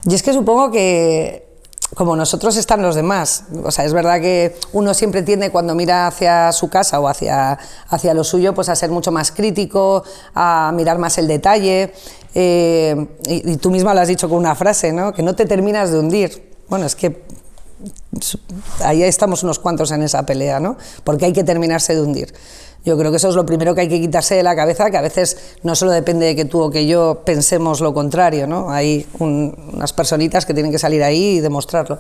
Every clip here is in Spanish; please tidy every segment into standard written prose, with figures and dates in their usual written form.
Y es que supongo que como nosotros están los demás. O sea, es verdad que uno siempre tiende, cuando mira hacia su casa o hacia lo suyo, pues a ser mucho más crítico, a mirar más el detalle. Y tú misma lo has dicho con una frase, ¿no? Que no te terminas de hundir. Bueno, es que ahí estamos unos cuantos en esa pelea, ¿no? Porque hay que terminarse de hundir. Yo creo que eso es lo primero que hay que quitarse de la cabeza, que a veces no solo depende de que tú o que yo pensemos lo contrario, ¿no? Hay unas personitas que tienen que salir ahí y demostrarlo.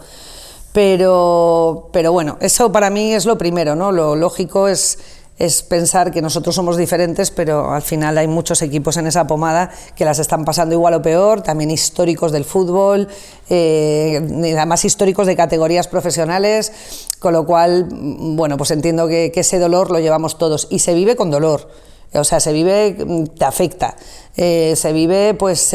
Pero bueno, eso para mí es lo primero, ¿no? Lo lógico es pensar que nosotros somos diferentes, pero al final hay muchos equipos en esa pomada que las están pasando igual o peor, también históricos del fútbol, además históricos de categorías profesionales, con lo cual, bueno, pues entiendo que ese dolor lo llevamos todos y se vive con dolor. O sea, se vive, te afecta, se vive pues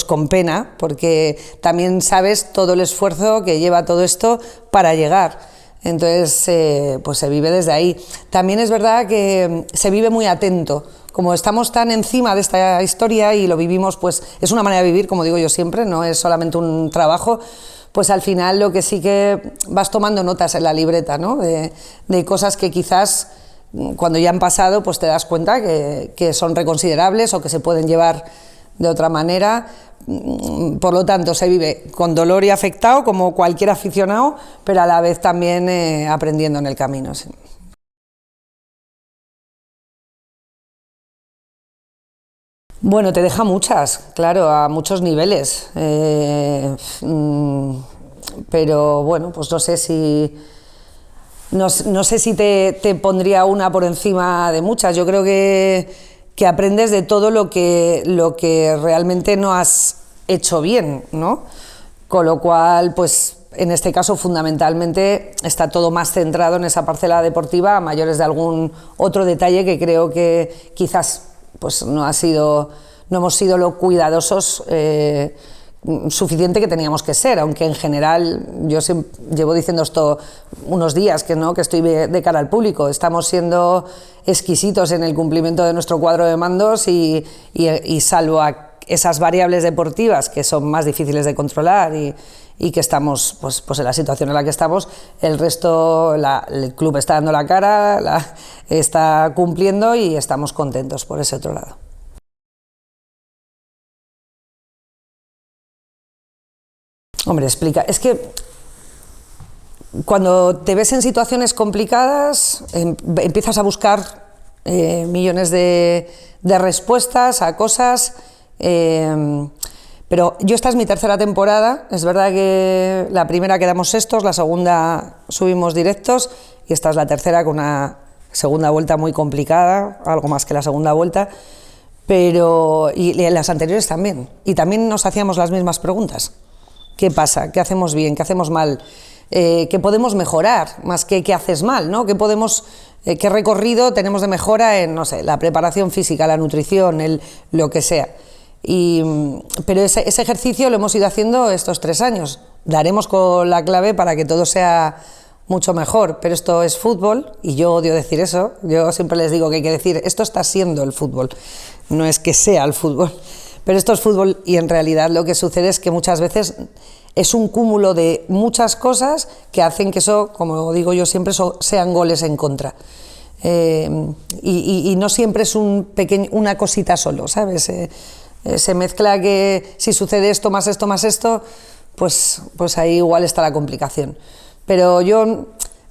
con pena, porque también sabes todo el esfuerzo que lleva todo esto para llegar. Entonces, pues se vive desde ahí. También es verdad que se vive muy atento. Como estamos tan encima de esta historia y lo vivimos, pues es una manera de vivir, como digo yo siempre, no es solamente un trabajo, pues al final lo que sí que vas tomando notas en la libreta, ¿no? De cosas que quizás cuando ya han pasado, pues te das cuenta que son reconsiderables o que se pueden llevar de otra manera. Por lo tanto, se vive con dolor y afectado, como cualquier aficionado, pero a la vez también aprendiendo en el camino. Sí. Bueno, te deja muchas, claro, a muchos niveles. Pero bueno, pues no sé si... No sé si te pondría una por encima de muchas. Yo creo que aprendes de todo lo que realmente no has hecho bien, ¿no? Con lo cual, pues en este caso fundamentalmente está todo más centrado en esa parcela deportiva, a mayores de algún otro detalle que creo que quizás pues no hemos sido lo cuidadosos suficiente que teníamos que ser, aunque en general yo llevo diciendo esto unos días que estoy de cara al público, estamos siendo exquisitos en el cumplimiento de nuestro cuadro de mandos y salvo a esas variables deportivas que son más difíciles de controlar y que estamos pues en la situación en la que estamos, el resto, el club está dando la cara, está cumpliendo y estamos contentos por ese otro lado. Hombre, explica. Es que cuando te ves en situaciones complicadas, empiezas a buscar millones de respuestas a cosas, pero esta es mi tercera temporada. Es verdad que la primera quedamos sextos, la segunda subimos directos y esta es la tercera con una segunda vuelta muy complicada, algo más que la segunda vuelta, pero y las anteriores también. Y también nos hacíamos las mismas preguntas. ¿Qué pasa? ¿Qué hacemos bien? ¿Qué hacemos mal? ¿Qué podemos mejorar? Más que qué haces mal, ¿no? ¿Qué recorrido tenemos de mejora en, no sé, la preparación física, la nutrición, lo que sea? Pero ese ejercicio lo hemos ido haciendo estos 3 años. Daremos con la clave para que todo sea mucho mejor, pero esto es fútbol y yo odio decir eso. Yo siempre les digo que hay que decir, esto está siendo el fútbol, no es que sea el fútbol. Pero esto es fútbol y en realidad lo que sucede es que muchas veces es un cúmulo de muchas cosas que hacen que eso, como digo yo siempre, sean goles en contra. Y no siempre es una cosita solo, ¿sabes? Se mezcla que si sucede esto, más esto, pues ahí igual está la complicación. Pero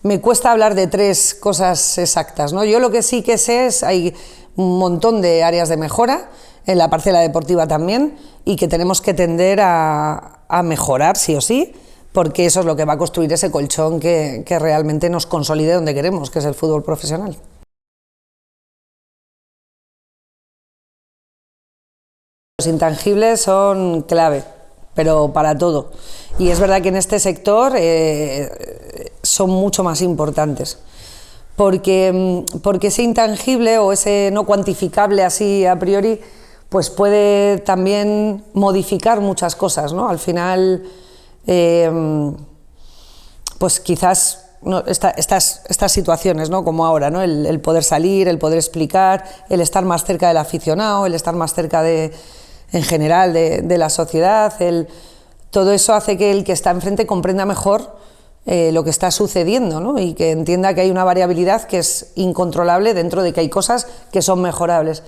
me cuesta hablar de 3 cosas exactas, ¿no? Yo lo que sí que sé es hay un montón de áreas de mejora, en la parcela deportiva también, y que tenemos que tender a mejorar sí o sí, porque eso es lo que va a construir ese colchón que realmente nos consolide donde queremos, que es el fútbol profesional. Los intangibles son clave, pero para todo. Y es verdad que en este sector son mucho más importantes. Porque ese intangible o ese no cuantificable así a priori, pues puede también modificar muchas cosas, ¿no? Al final, pues quizás estas situaciones, ¿no? Como ahora, ¿no? El poder salir, el poder explicar, el estar más cerca del aficionado, el estar más cerca en general de la sociedad, todo eso hace que el que está enfrente comprenda mejor lo que está sucediendo, ¿no? Y que entienda que hay una variabilidad que es incontrolable dentro de que hay cosas que son mejorables.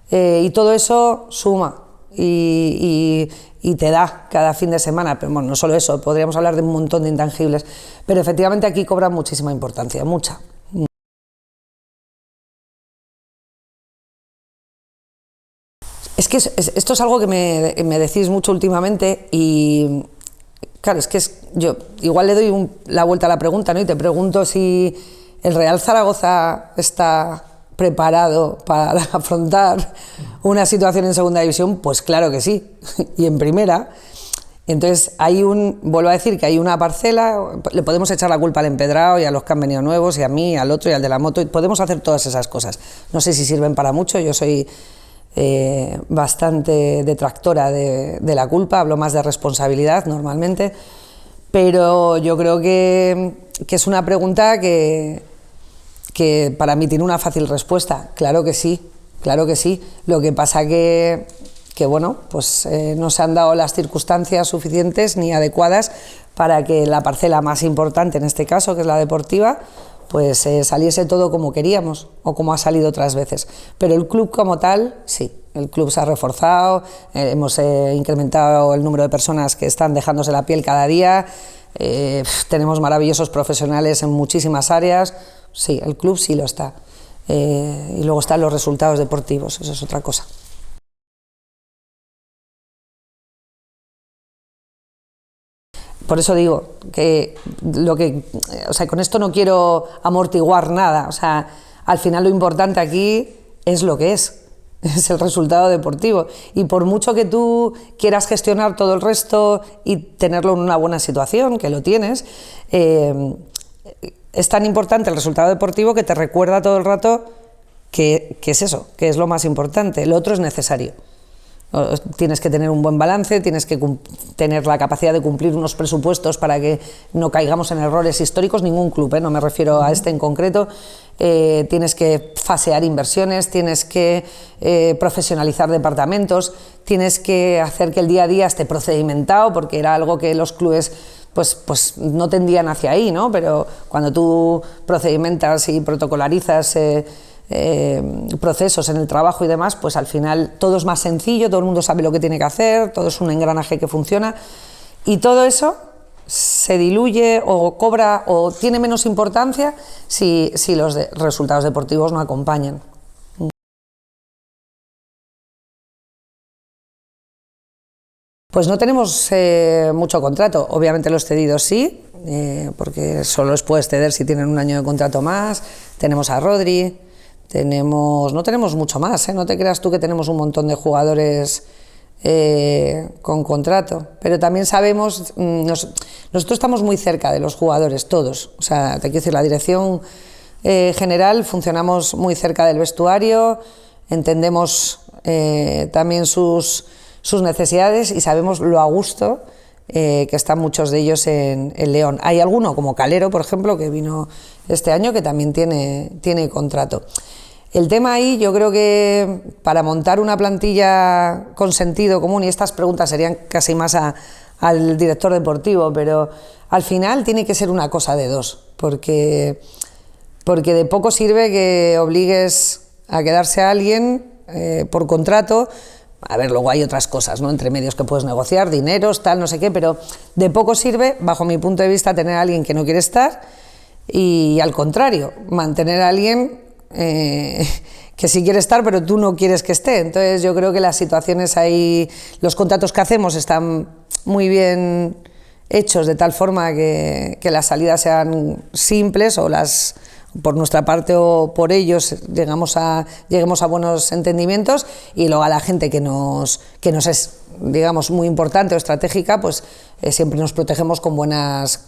Y todo eso suma y te da cada fin de semana, pero bueno, no solo eso, podríamos hablar de un montón de intangibles, pero efectivamente aquí cobra muchísima importancia, mucha. Es que esto es algo que me decís mucho últimamente y claro, yo igual le doy la vuelta a la pregunta, ¿no? Y te pregunto si el Real Zaragoza está preparado para afrontar una situación en segunda división. Pues claro que sí, y en primera. Entonces vuelvo a decir que hay una parcela, le podemos echar la culpa al empedrado y a los que han venido nuevos y a mí, al otro y al de la moto, y podemos hacer todas esas cosas. No sé si sirven para mucho, yo soy bastante detractora de la culpa, hablo más de responsabilidad normalmente, pero yo creo que es una pregunta que para mí tiene una fácil respuesta. Claro que sí, claro que sí. Lo que pasa que bueno, pues no se han dado las circunstancias suficientes ni adecuadas para que la parcela más importante, en este caso, que es la deportiva, pues saliese todo como queríamos o como ha salido otras veces. Pero el club como tal, sí, el club se ha reforzado, hemos incrementado el número de personas que están dejándose la piel cada día, tenemos maravillosos profesionales en muchísimas áreas, sí, el club sí lo está. Y luego están los resultados deportivos, eso es otra cosa. Por eso digo que o sea, con esto no quiero amortiguar nada, o sea, al final lo importante aquí es lo que es el resultado deportivo, y por mucho que tú quieras gestionar todo el resto y tenerlo en una buena situación, que lo tienes, es tan importante el resultado deportivo que te recuerda todo el rato que es eso, que es lo más importante, lo otro es necesario. Tienes que tener un buen balance, tienes que tener la capacidad de cumplir unos presupuestos para que no caigamos en errores históricos, ningún club, no me refiero a este en concreto, tienes que fasear inversiones, tienes que profesionalizar departamentos, tienes que hacer que el día a día esté procedimentado, porque era algo que los clubes pues no tendían hacia ahí, ¿no? Pero cuando tú procedimentas y protocolarizas procesos en el trabajo y demás, pues al final todo es más sencillo, todo el mundo sabe lo que tiene que hacer, todo es un engranaje que funciona, y todo eso se diluye o cobra o tiene menos importancia si los resultados deportivos no acompañan. Pues no tenemos mucho contrato, obviamente los cedidos sí, porque solo los puedes ceder si tienen un año de contrato más. Tenemos a Rodri, no tenemos mucho más, no te creas tú que tenemos un montón de jugadores con contrato, pero también sabemos, nosotros estamos muy cerca de los jugadores, todos, o sea, te quiero decir, la dirección general, funcionamos muy cerca del vestuario, entendemos también sus necesidades y sabemos lo a gusto que están muchos de ellos en León. Hay alguno, como Calero, por ejemplo, que vino este año, que también tiene contrato. El tema ahí, yo creo que para montar una plantilla con sentido común, y estas preguntas serían casi más al director deportivo, pero al final tiene que ser una cosa de dos, porque de poco sirve que obligues a quedarse a alguien por contrato. A ver, luego hay otras cosas, ¿no? Entre medios que puedes negociar, dineros, tal, no sé qué, pero de poco sirve, bajo mi punto de vista, tener a alguien que no quiere estar, y al contrario, mantener a alguien que sí quiere estar, pero tú no quieres que esté. Entonces yo creo que las situaciones ahí, los contratos que hacemos están muy bien hechos de tal forma que las salidas sean simples, o por nuestra parte o por ellos lleguemos a buenos entendimientos, y luego a la gente que nos es, digamos, muy importante o estratégica, pues siempre nos protegemos con buenas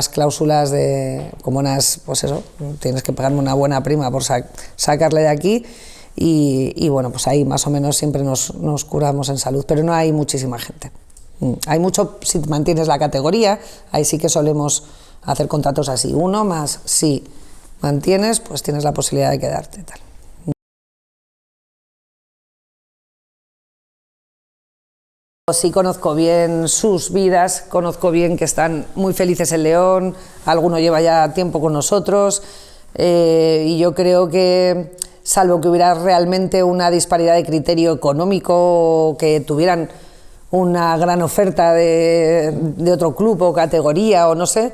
cláusulas pues eso, tienes que pagarme una buena prima por sacarle de aquí, y bueno, pues ahí más o menos siempre nos curamos en salud, pero no hay muchísima gente. Hay mucho, si mantienes la categoría, ahí sí que solemos hacer contratos así, uno más, si mantienes, pues tienes la posibilidad de quedarte, tal. Sí conozco bien sus vidas, conozco bien que están muy felices en León, alguno lleva ya tiempo con nosotros, y yo creo que, salvo que hubiera realmente una disparidad de criterio económico, o que tuvieran una gran oferta de otro club o categoría o no sé,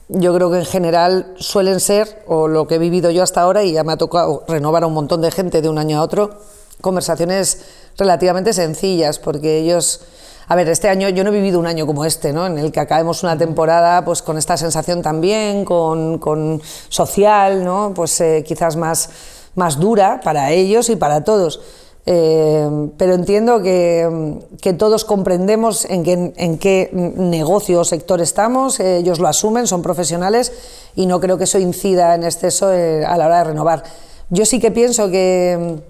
yo creo que en general suelen ser, o lo que he vivido yo hasta ahora, y ya me ha tocado renovar a un montón de gente de un año a otro, conversaciones relativamente sencillas, porque ellos... A ver, este año yo no he vivido un año como este, ¿no? En el que acabemos una temporada pues con esta sensación también, con social, ¿no? Pues quizás más dura para ellos y para todos. Pero entiendo que todos comprendemos en qué negocio o sector estamos, ellos lo asumen, son profesionales, y no creo que eso incida en exceso a la hora de renovar. Yo sí que pienso que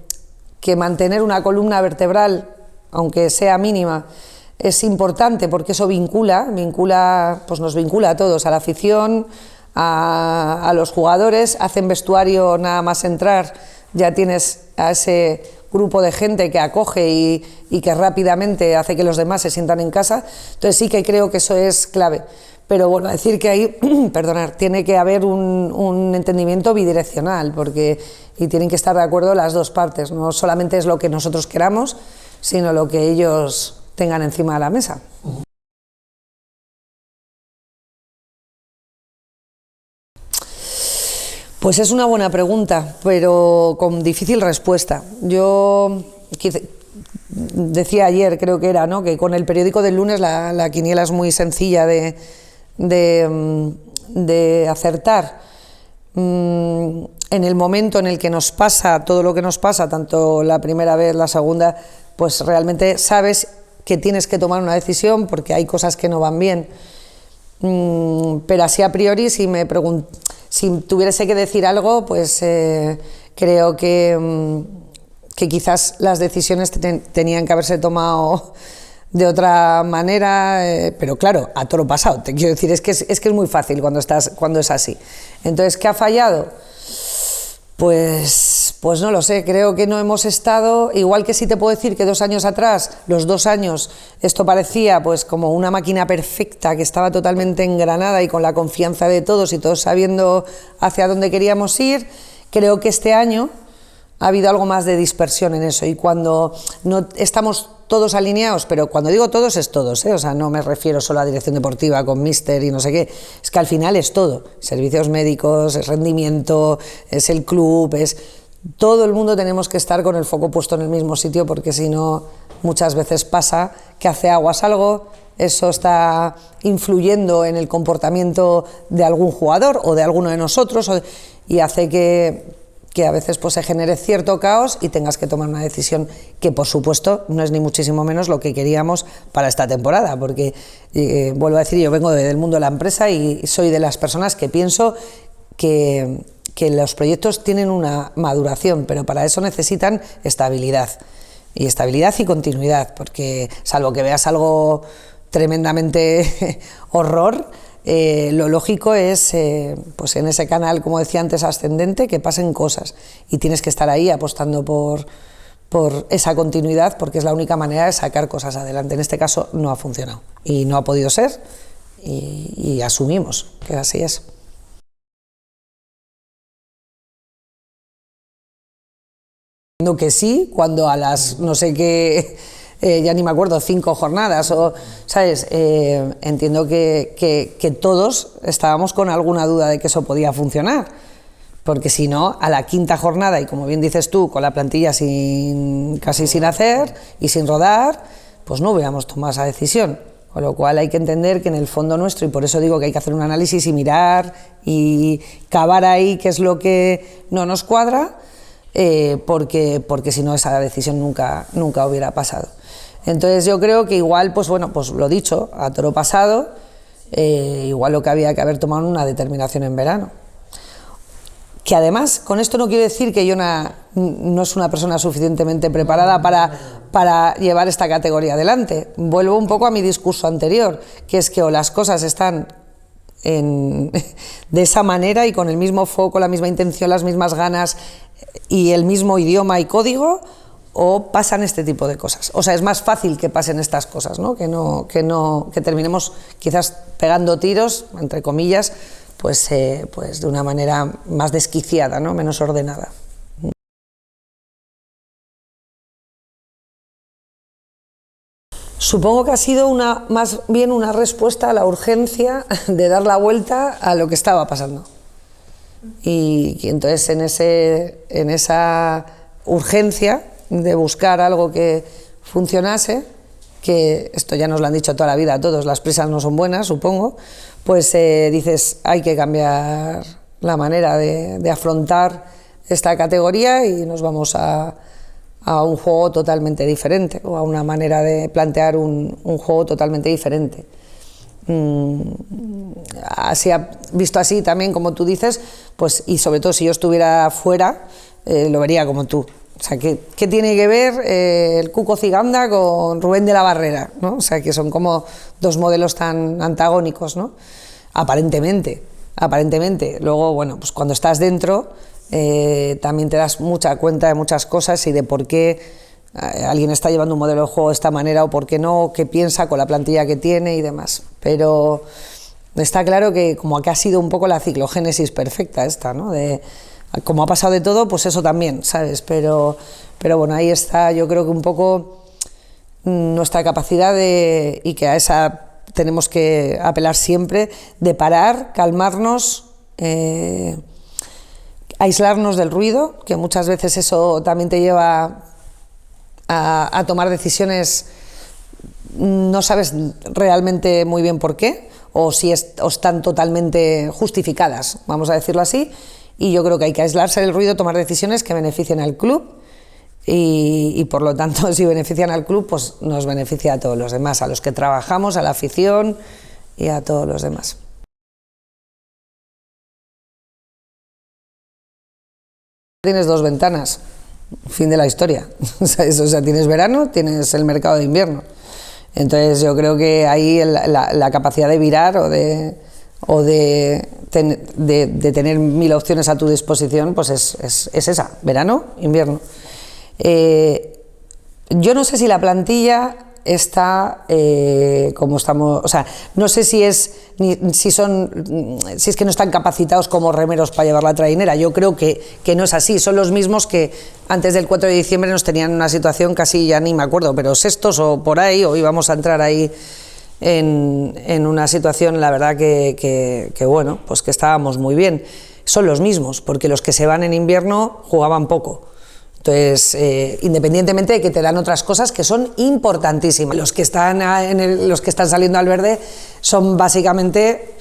mantener una columna vertebral, aunque sea mínima, es importante, porque eso pues nos vincula a todos, a la afición, a los jugadores. Hacen vestuario nada más entrar, ya tienes a ese grupo de gente que acoge y que rápidamente hace que los demás se sientan en casa. Entonces sí que creo que eso es clave. Pero bueno, decir que ahí, tiene que haber un entendimiento bidireccional, y tienen que estar de acuerdo las dos partes. No solamente es lo que nosotros queramos, sino lo que ellos tengan encima de la mesa. Pues es una buena pregunta, pero con difícil respuesta. Yo decía ayer, creo que era, ¿no?, que con el periódico del lunes la quiniela es muy sencilla de acertar. En el momento en el que nos pasa todo lo que nos pasa, tanto la primera vez, la segunda, pues realmente sabes que tienes que tomar una decisión porque hay cosas que no van bien. Pero así a priori, si tuviese que decir algo, pues creo que quizás las decisiones tenían que haberse tomado de otra manera, pero claro, a toro pasado. Te quiero decir, es que es muy fácil cuando es así. Entonces, ¿qué ha fallado? Pues no lo sé, creo que no hemos estado, igual que sí te puedo decir que 2 años atrás, los 2 años, esto parecía pues como una máquina perfecta que estaba totalmente engranada y con la confianza de todos y todos sabiendo hacia dónde queríamos ir. Creo que este año ha habido algo más de dispersión en eso, y cuando no estamos todos alineados, pero cuando digo todos es todos, o sea, no me refiero solo a dirección deportiva con míster y no sé qué, es que al final es todo, servicios médicos, es rendimiento, es el club, es todo el mundo. Tenemos que estar con el foco puesto en el mismo sitio, porque si no, muchas veces pasa que hace aguas algo, eso está influyendo en el comportamiento de algún jugador o de alguno de nosotros, y hace que a veces pues se genere cierto caos y tengas que tomar una decisión que, por supuesto, no es ni muchísimo menos lo que queríamos para esta temporada, porque, vuelvo a decir, yo vengo del mundo de la empresa y soy de las personas que pienso que los proyectos tienen una maduración, pero para eso necesitan estabilidad y continuidad, porque salvo que veas algo tremendamente horror, lo lógico es, pues en ese canal, como decía antes, ascendente, que pasen cosas, y tienes que estar ahí apostando por esa continuidad, porque es la única manera de sacar cosas adelante. En este caso no ha funcionado y no ha podido ser, y asumimos que así es. Que sí, cuando a las no sé qué, ya ni me acuerdo, 5 jornadas, o, ¿sabes? Entiendo que todos estábamos con alguna duda de que eso podía funcionar, porque si no, a la 5ª jornada, y como bien dices tú, con la plantilla casi sin hacer y sin rodar, pues no hubiéramos tomado esa decisión. Con lo cual hay que entender que en el fondo nuestro, y por eso digo que hay que hacer un análisis y mirar y cavar ahí qué es lo que no nos cuadra, porque si no, esa decisión nunca hubiera pasado. Entonces yo creo que igual, pues bueno, pues lo dicho, a toro pasado, igual lo que había que haber tomado una determinación en verano. Que además, con esto no quiero decir que yo no es una persona suficientemente preparada para llevar esta categoría adelante. Vuelvo un poco a mi discurso anterior, que es que o las cosas están de esa manera y con el mismo foco, la misma intención, las mismas ganas y el mismo idioma y código, o pasan este tipo de cosas. O sea, es más fácil que pasen estas cosas, ¿no? Que terminemos quizás pegando tiros, entre comillas, pues de una manera más desquiciada, ¿no? Menos ordenada. Supongo que ha sido más bien una respuesta a la urgencia de dar la vuelta a lo que estaba pasando. Y entonces en esa urgencia de buscar algo que funcionase, que esto ya nos lo han dicho toda la vida a todos, las prisas no son buenas, supongo, pues dices, hay que cambiar la manera de afrontar esta categoría y nos vamos a un juego totalmente diferente, o a una manera de plantear un juego totalmente diferente. Visto así también, como tú dices, pues, y sobre todo si yo estuviera fuera, lo vería como tú. O sea, ¿qué tiene que ver el Cuco Ciganda con Rubén de la Barrera, ¿no? O sea, que son como dos modelos tan antagónicos, ¿no? Aparentemente. Luego, bueno, pues cuando estás dentro también te das mucha cuenta de muchas cosas y de por qué alguien está llevando un modelo de juego de esta manera o por qué no, qué piensa con la plantilla que tiene y demás. Pero está claro que como que ha sido un poco la ciclogénesis perfecta esta, ¿no? Como ha pasado de todo, pues eso también, ¿sabes? Pero bueno, ahí está, yo creo que un poco nuestra capacidad y que a esa tenemos que apelar siempre, de parar, calmarnos, aislarnos del ruido, que muchas veces eso también te lleva a tomar decisiones, no sabes realmente muy bien por qué, o están totalmente justificadas, vamos a decirlo así. Y yo creo que hay que aislarse del ruido, tomar decisiones que beneficien al club y por lo tanto, si benefician al club, pues nos beneficia a todos los demás, a los que trabajamos, a la afición y a todos los demás. Tienes dos ventanas, fin de la historia. O sea, tienes verano, tienes el mercado de invierno. Entonces yo creo que ahí la capacidad de virar o de tener 1000 opciones a tu disposición, pues es esa, verano, invierno. Yo no sé si la plantilla está como estamos, o sea, no sé si es que no están capacitados como remeros para llevar la trainera. Yo creo que no es así, son los mismos que antes del 4 de diciembre nos tenían en una situación casi, ya ni me acuerdo, pero sextos o por ahí, o íbamos a entrar ahí en una situación, la verdad que bueno, pues que estábamos muy bien. Son los mismos, porque los que se van en invierno jugaban poco. Entonces, independientemente de que te dan otras cosas que son importantísimas. Los que están saliendo al verde son básicamente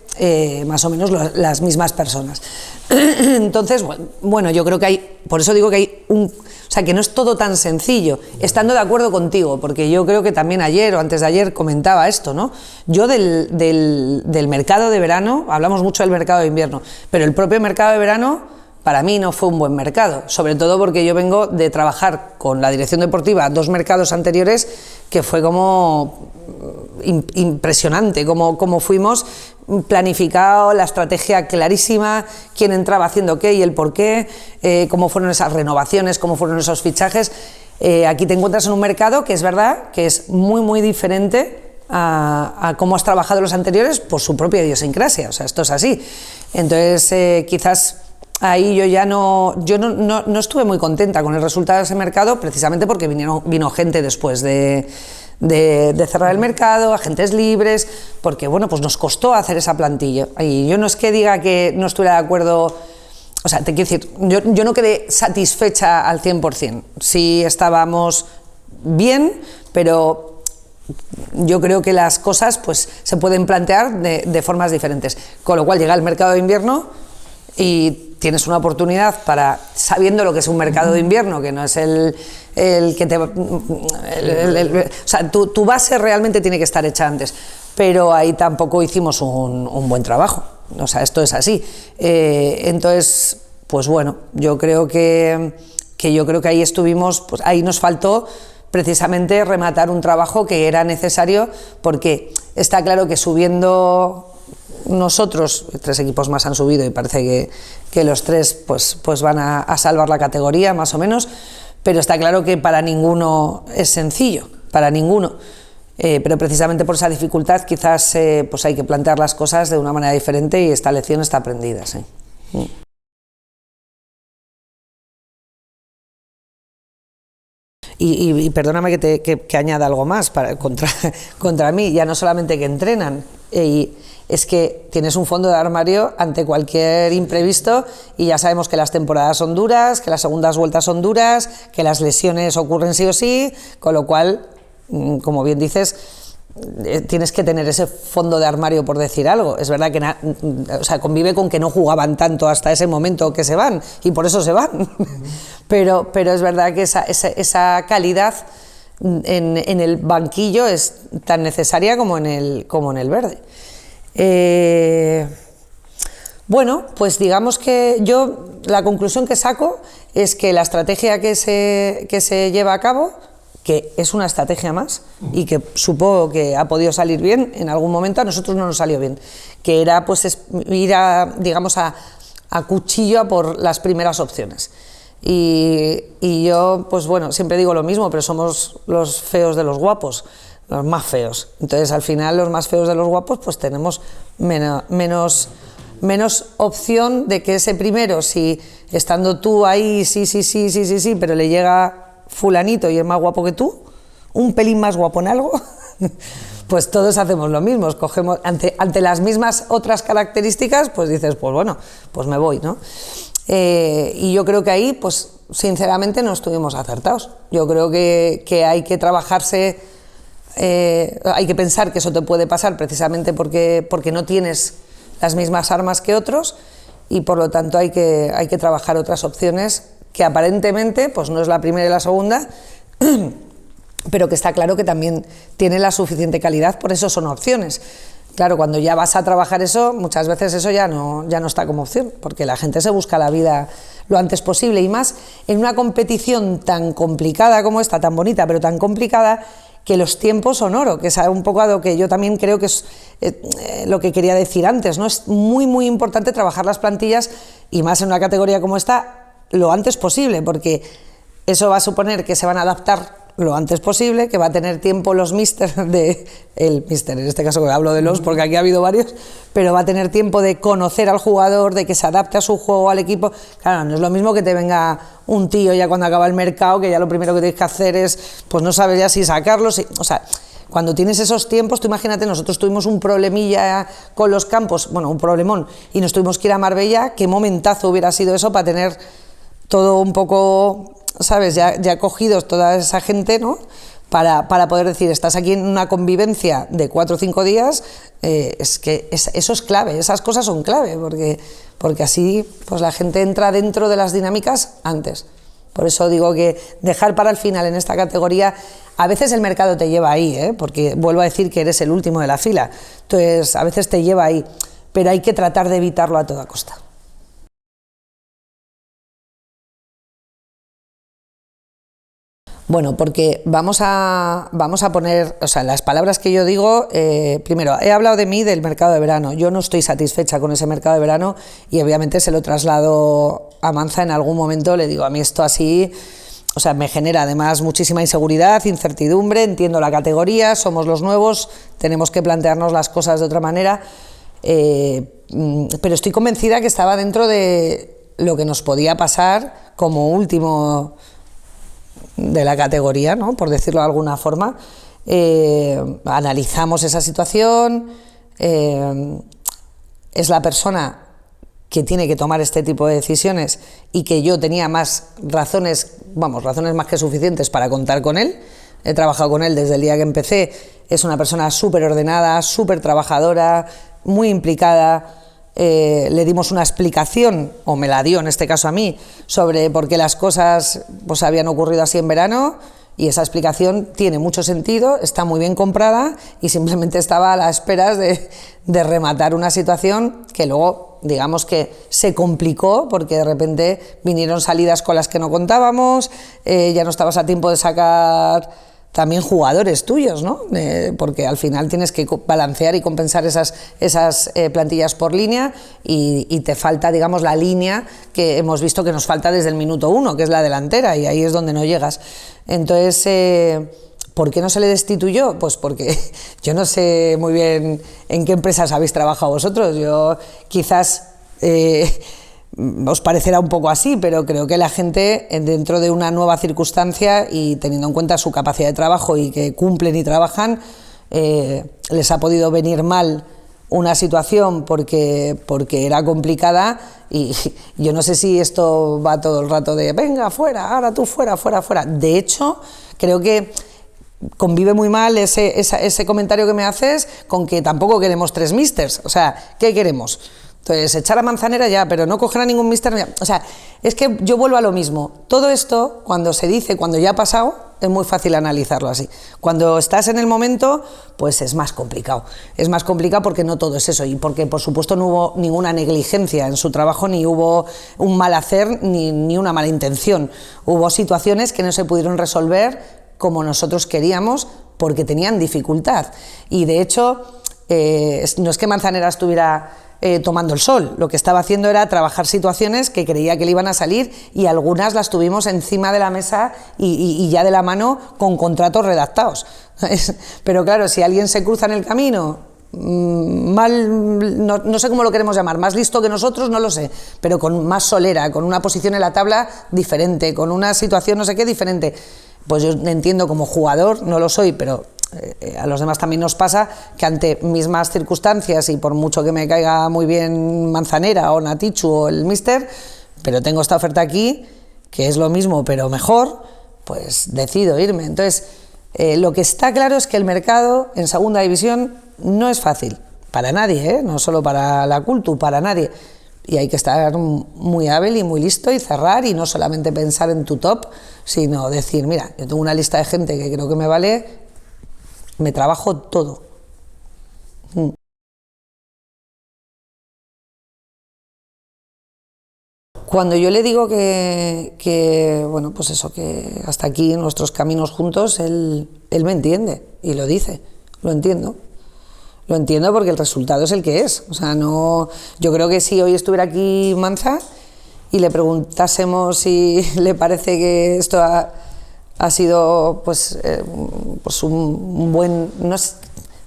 más o menos las mismas personas. Entonces, bueno, yo creo que hay, por eso digo que hay o sea, que no es todo tan sencillo, estando de acuerdo contigo, porque yo creo que también ayer o antes de ayer comentaba esto, ¿no? Yo del mercado de verano, hablamos mucho del mercado de invierno, pero el propio mercado de verano para mí no fue un buen mercado, sobre todo porque yo vengo de trabajar con la dirección deportiva 2 mercados anteriores, que fue como impresionante cómo fuimos planificado, la estrategia clarísima, quién entraba haciendo qué y el por qué, cómo fueron esas renovaciones, cómo fueron esos fichajes. Aquí te encuentras en un mercado que es verdad que es muy diferente a cómo has trabajado los anteriores por su propia idiosincrasia, o sea, esto es así. Entonces, quizás ahí yo no estuve muy contenta con el resultado de ese mercado, precisamente porque vino gente después de cerrar el mercado, agentes libres, porque bueno, pues nos costó hacer esa plantilla. Y yo no es que diga que no estuviera de acuerdo, o sea, te quiero decir, yo no quedé satisfecha al 100%, sí estábamos bien, pero yo creo que las cosas pues se pueden plantear de formas diferentes, con lo cual llega el mercado de invierno y tienes una oportunidad para, sabiendo lo que es un mercado de invierno, que no es el que te... o sea, tu base realmente tiene que estar hecha antes, pero ahí tampoco hicimos un buen trabajo, o sea, esto es así. Entonces, pues bueno, yo creo que ahí estuvimos, pues ahí nos faltó precisamente rematar un trabajo que era necesario, porque está claro que subiendo... Nosotros, 3 equipos más han subido y parece que los 3 pues van a salvar la categoría, más o menos, pero está claro que para ninguno es sencillo, para ninguno. Pero precisamente por esa dificultad quizás pues hay que plantear las cosas de una manera diferente y esta lección está aprendida. ¿Sí? Y perdóname que añada algo más contra mí, ya no solamente que entrenan, es que tienes un fondo de armario ante cualquier imprevisto y ya sabemos que las temporadas son duras, que las segundas vueltas son duras, que las lesiones ocurren sí o sí, con lo cual, como bien dices, tienes que tener ese fondo de armario, por decir algo. Es verdad que o sea, convive con que no jugaban tanto hasta ese momento que se van, y por eso se van. Pero es verdad que esa calidad en el banquillo es tan necesaria como en el verde. Bueno, pues digamos que yo la conclusión que saco es que la estrategia que se lleva a cabo, que es una estrategia más y que supongo que ha podido salir bien en algún momento, a nosotros no nos salió bien, que era pues ir a cuchillo a por las primeras opciones. Y yo, pues bueno, siempre digo lo mismo, pero somos los feos de los guapos, los más feos. Entonces, al final, los más feos de los guapos, pues tenemos menos opción de que ese primero, si estando tú ahí, sí, pero le llega fulanito y es más guapo que tú, un pelín más guapo en algo, pues todos hacemos lo mismo, escogemos ante las mismas otras características, pues dices, pues bueno, pues me voy, ¿no? Y yo creo que ahí, pues sinceramente no estuvimos acertados. Yo creo que hay que trabajarse, hay que pensar que eso te puede pasar precisamente porque no tienes las mismas armas que otros, y por lo tanto hay que trabajar otras opciones que aparentemente pues no es la primera y la segunda, pero que está claro que también tiene la suficiente calidad, por eso son opciones. Claro, cuando ya vas a trabajar eso, muchas veces eso ya no está como opción, porque la gente se busca la vida lo antes posible, y más en una competición tan complicada como esta, tan bonita, pero tan complicada, que los tiempos son oro, que es un poco a lo que yo también creo que es lo que quería decir antes, ¿no? Es muy, muy importante trabajar las plantillas, y más en una categoría como esta, lo antes posible, porque eso va a suponer que se van a adaptar lo antes posible, que va a tener tiempo los el míster, en este caso hablo de los, porque aquí ha habido varios, pero va a tener tiempo de conocer al jugador, de que se adapte a su juego, al equipo. Claro, no es lo mismo que te venga un tío ya cuando acaba el mercado, que ya lo primero que tienes que hacer es, pues no sabes ya si sacarlo, o sea, cuando tienes esos tiempos, tú imagínate, nosotros tuvimos un problemilla con los campos, bueno, un problemón, y nos tuvimos que ir a Marbella, qué momentazo hubiera sido eso para tener todo un poco, ¿sabes?, ya cogidos toda esa gente, ¿no?, para poder decir, estás aquí en una convivencia de 4 o 5 días, es que eso es clave, esas cosas son clave, porque así pues la gente entra dentro de las dinámicas antes. Por eso digo que dejar para el final en esta categoría, a veces el mercado te lleva ahí, porque vuelvo a decir que eres el último de la fila, entonces a veces te lleva ahí, pero hay que tratar de evitarlo a toda costa. Bueno, porque vamos a poner, o sea, las palabras que yo digo, primero, he hablado de mí, del mercado de verano. Yo no estoy satisfecha con ese mercado de verano y obviamente se lo traslado a Manza en algún momento, le digo, a mí esto así, o sea, me genera además muchísima inseguridad, incertidumbre, entiendo la categoría, somos los nuevos, tenemos que plantearnos las cosas de otra manera, pero estoy convencida que estaba dentro de lo que nos podía pasar como último de la categoría, ¿no?, por decirlo de alguna forma. Analizamos esa situación, es la persona que tiene que tomar este tipo de decisiones y que yo tenía más razones más que suficientes para contar con él. He trabajado con él desde el día que empecé, es una persona súper ordenada, súper trabajadora, muy implicada. Le dimos una explicación, o me la dio en este caso a mí, sobre por qué las cosas pues habían ocurrido así en verano, y esa explicación tiene mucho sentido, está muy bien comprada, y simplemente estaba a las esperas de rematar una situación que luego, digamos que se complicó, porque de repente vinieron salidas con las que no contábamos, ya no estabas a tiempo de sacar también jugadores tuyos, ¿no? Porque al final tienes que balancear y compensar esas plantillas por línea y te falta, digamos, la línea que hemos visto que nos falta desde el minuto 1, que es la delantera, y ahí es donde no llegas. Entonces, ¿por qué no se le destituyó? Pues porque yo no sé muy bien en qué empresas habéis trabajado vosotros. Yo quizás os parecerá un poco así, pero creo que la gente, dentro de una nueva circunstancia y teniendo en cuenta su capacidad de trabajo y que cumplen y trabajan, les ha podido venir mal una situación porque era complicada, y yo no sé si esto va todo el rato de venga, fuera, ahora tú fuera, fuera, fuera. De hecho, creo que convive muy mal ese comentario que me haces con que tampoco queremos 3 místers. O sea, ¿qué queremos? Entonces, echar a Manzanera ya, pero no coger a ningún míster. O sea, es que yo vuelvo a lo mismo. Todo esto, cuando se dice, cuando ya ha pasado, es muy fácil analizarlo así. Cuando estás en el momento, pues es más complicado. Es más complicado porque no todo es eso, y porque, por supuesto, no hubo ninguna negligencia en su trabajo, ni hubo un mal hacer, ni una mala intención. Hubo situaciones que no se pudieron resolver como nosotros queríamos porque tenían dificultad. Y, de hecho, no es que Manzanera estuviera tomando el sol, lo que estaba haciendo era trabajar situaciones que creía que le iban a salir, y algunas las tuvimos encima de la mesa y ya de la mano con contratos redactados. Pero claro, si alguien se cruza en el camino, no sé cómo lo queremos llamar, más listo que nosotros, no lo sé, pero con más solera, con una posición en la tabla diferente, con una situación no sé qué diferente, pues yo entiendo como jugador, no lo soy, pero a los demás también nos pasa que ante mismas circunstancias, y por mucho que me caiga muy bien Manzanera o Natichu o el míster, pero tengo esta oferta aquí, que es lo mismo pero mejor, pues decido irme. Entonces, lo que está claro es que el mercado en segunda división no es fácil, para nadie, no solo para la Cultu, para nadie. Y hay que estar muy hábil y muy listo y cerrar, y no solamente pensar en tu top, sino decir, mira, yo tengo una lista de gente que creo que me vale, me trabajo todo. Cuando yo le digo bueno, pues eso, que hasta aquí nuestros caminos juntos, él me entiende y lo dice, lo entiendo. Lo entiendo porque el resultado es el que es. O sea, no, yo creo que si hoy estuviera aquí Manza y le preguntásemos si le parece que esto ha sido pues un buen, no es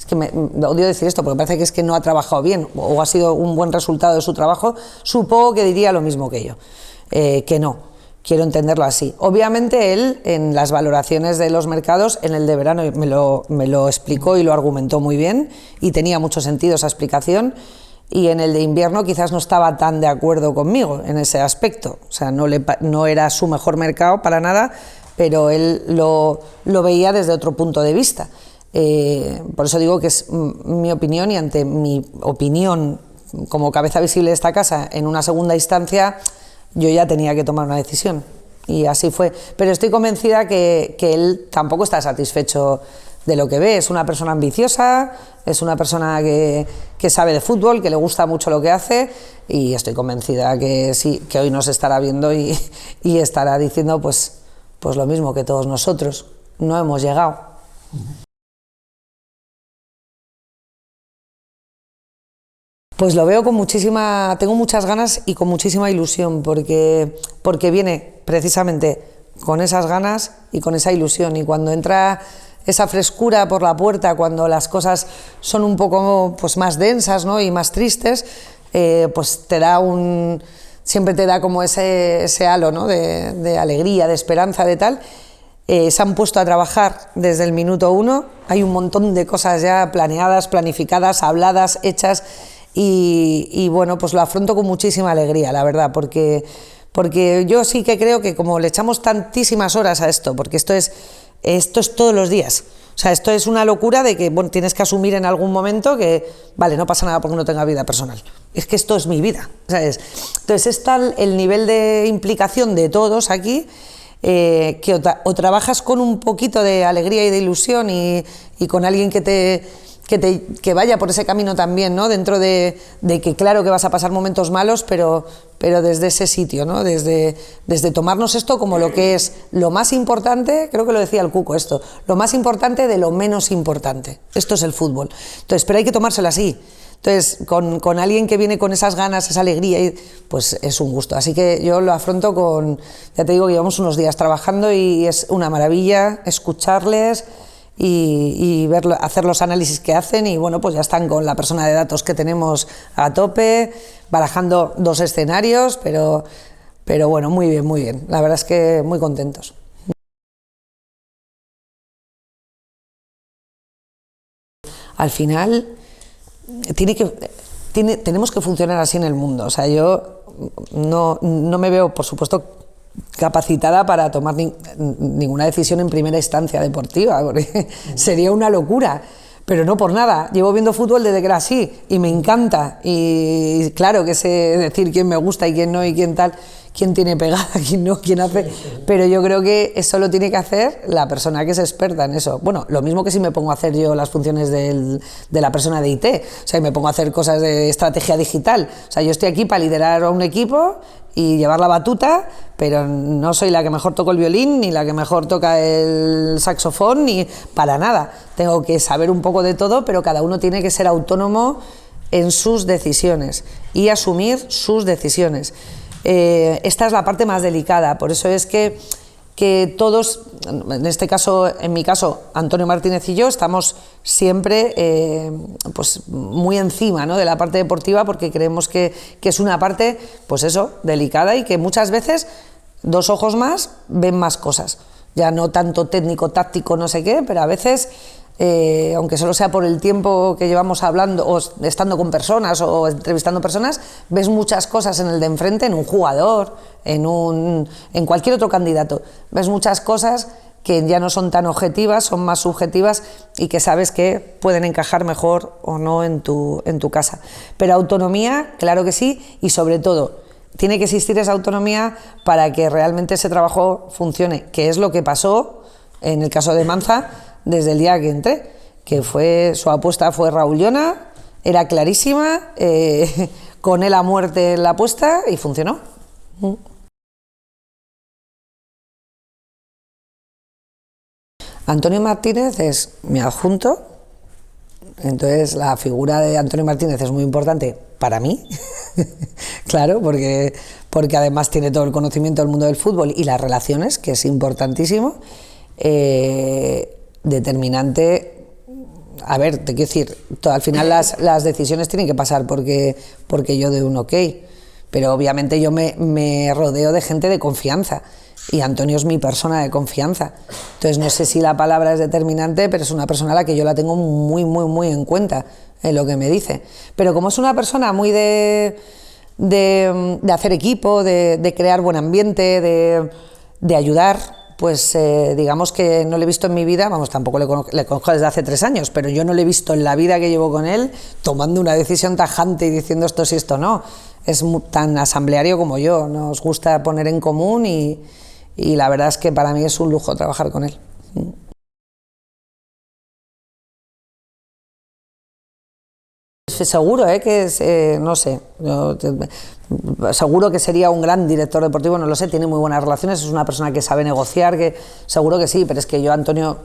que odio decir esto porque parece que es que no ha trabajado bien o ha sido un buen resultado de su trabajo, supongo que diría lo mismo que yo, que no, quiero entenderlo así. Obviamente él, en las valoraciones de los mercados, en el de verano me lo explicó y lo argumentó muy bien, y tenía mucho sentido esa explicación, y en el de invierno quizás no estaba tan de acuerdo conmigo en ese aspecto. O sea, no era su mejor mercado para nada, pero él lo veía desde otro punto de vista. Por eso digo que es mi opinión, y ante mi opinión como cabeza visible de esta casa, en una segunda instancia, yo ya tenía que tomar una decisión, y así fue. Pero estoy convencida que él tampoco está satisfecho de lo que ve. Es una persona ambiciosa, es una persona que sabe de fútbol, que le gusta mucho lo que hace, y estoy convencida que sí, que hoy nos estará viendo y estará diciendo pues lo mismo que todos nosotros, no hemos llegado. Pues lo veo con tengo muchas ganas y con muchísima ilusión, porque viene precisamente con esas ganas y con esa ilusión, y cuando entra esa frescura por la puerta, cuando las cosas son un poco pues más densas, ¿no?, y más tristes, pues siempre te da como ese halo, ¿no?, de alegría, de esperanza, de tal. Se han puesto a trabajar desde el minuto 1, hay un montón de cosas ya planeadas, planificadas, habladas, hechas, y bueno, pues lo afronto con muchísima alegría, la verdad, porque yo sí que creo que como le echamos tantísimas horas a esto, porque esto es todos los días, o sea, esto es una locura de que, bueno, tienes que asumir en algún momento que, vale, no pasa nada porque no tenga vida personal, es que esto es mi vida, ¿sabes? Entonces es tal el nivel de implicación de todos aquí, que o trabajas con un poquito de alegría y de ilusión y con alguien que que vaya por ese camino también, ¿no? Dentro de que claro que vas a pasar momentos malos, pero desde ese sitio, ¿no? Desde tomarnos esto como lo que es lo más importante, creo que lo decía el Cuco esto, lo más importante de lo menos importante. Esto es el fútbol. Entonces, pero hay que tomárselo así. Entonces, con alguien que viene con esas ganas, esa alegría, pues es un gusto. Así que yo lo afronto ya te digo que llevamos unos días trabajando y es una maravilla escucharles y hacer los análisis que hacen y bueno, pues ya están con la persona de datos que tenemos a tope, barajando 2 escenarios, pero bueno, muy bien, muy bien. La verdad es que muy contentos. Al final tenemos que funcionar así en el mundo. O sea, yo no me veo, por supuesto, capacitada para tomar ninguna decisión en primera instancia deportiva, porque sería una locura. Pero no por nada, llevo viendo fútbol desde que era así y me encanta y claro que sé decir quién me gusta y quién no y quién tal, quién tiene pegada, quién no, quién hace, pero yo creo que eso lo tiene que hacer la persona que es experta en eso. Bueno, lo mismo que si me pongo a hacer yo las funciones de la persona de IT, o sea, me pongo a hacer cosas de estrategia digital, o sea, yo estoy aquí para liderar a un equipo y llevar la batuta, pero no soy la que mejor toco el violín, ni la que mejor toca el saxofón, ni para nada. Tengo que saber un poco de todo, pero cada uno tiene que ser autónomo en sus decisiones y asumir sus decisiones. Esta es la parte más delicada, por eso es que todos, en este caso, en mi caso, Antonio Martínez y yo, estamos siempre pues muy encima, ¿no?, de la parte deportiva, porque creemos que es una parte, pues eso, delicada y que muchas veces 2 ojos más ven más cosas. Ya no tanto técnico, táctico, no sé qué, pero a veces, aunque solo sea por el tiempo que llevamos hablando o estando con personas o entrevistando personas, ves muchas cosas en el de enfrente, en un jugador, en cualquier otro candidato. Ves muchas cosas que ya no son tan objetivas, son más subjetivas y que sabes que pueden encajar mejor o no en tu casa. Pero autonomía, claro que sí, y sobre todo tiene que existir esa autonomía para que realmente ese trabajo funcione, que es lo que pasó en el caso de Manza desde el día que entré, que su apuesta fue Raúl Llona, era clarísima, con él a muerte en la apuesta y funcionó. Antonio Martínez es mi adjunto, entonces la figura de Antonio Martínez es muy importante para mí, claro, porque además tiene todo el conocimiento del mundo del fútbol y las relaciones, que es importantísimo, determinante. A ver, te quiero decir, al final las decisiones tienen que pasar porque yo doy un ok, pero obviamente yo me rodeo de gente de confianza y Antonio es mi persona de confianza. Entonces no sé si la palabra es determinante, pero es una persona a la que yo la tengo muy, muy, muy en cuenta en lo que me dice. Pero como es una persona muy de hacer equipo, de crear buen ambiente, de ayudar, pues digamos que no le he visto en mi vida, vamos, tampoco le conozco desde hace 3 años, pero yo no le he visto en la vida que llevo con él tomando una decisión tajante y diciendo esto sí, esto no. Es tan asambleario como yo, nos gusta poner en común y la verdad es que para mí es un lujo trabajar con él. Seguro, no sé, seguro que sería un gran director deportivo, no lo sé, tiene muy buenas relaciones, es una persona que sabe negociar, que seguro que sí, pero es que yo Antonio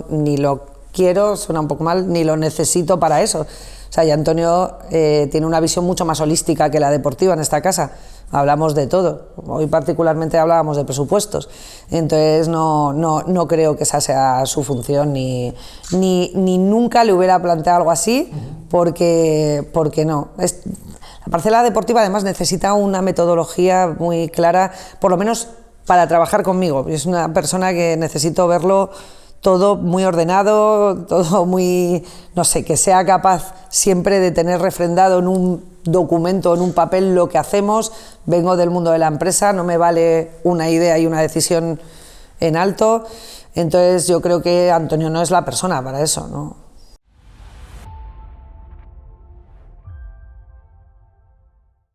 ni lo quiero, suena un poco mal, ni lo necesito para eso. O sea, y Antonio tiene una visión mucho más holística que la deportiva en esta casa. Hablamos de todo. Hoy particularmente hablábamos de presupuestos. Entonces no creo que esa sea su función ni nunca le hubiera planteado algo así porque no. La parcela deportiva además necesita una metodología muy clara, por lo menos para trabajar conmigo. Es una persona que necesito verlo todo muy ordenado, todo muy, no sé, que sea capaz siempre de tener refrendado en un documento, en un papel lo que hacemos. Vengo del mundo de la empresa, no me vale una idea y una decisión en alto, entonces yo creo que Antonio no es la persona para eso, ¿no?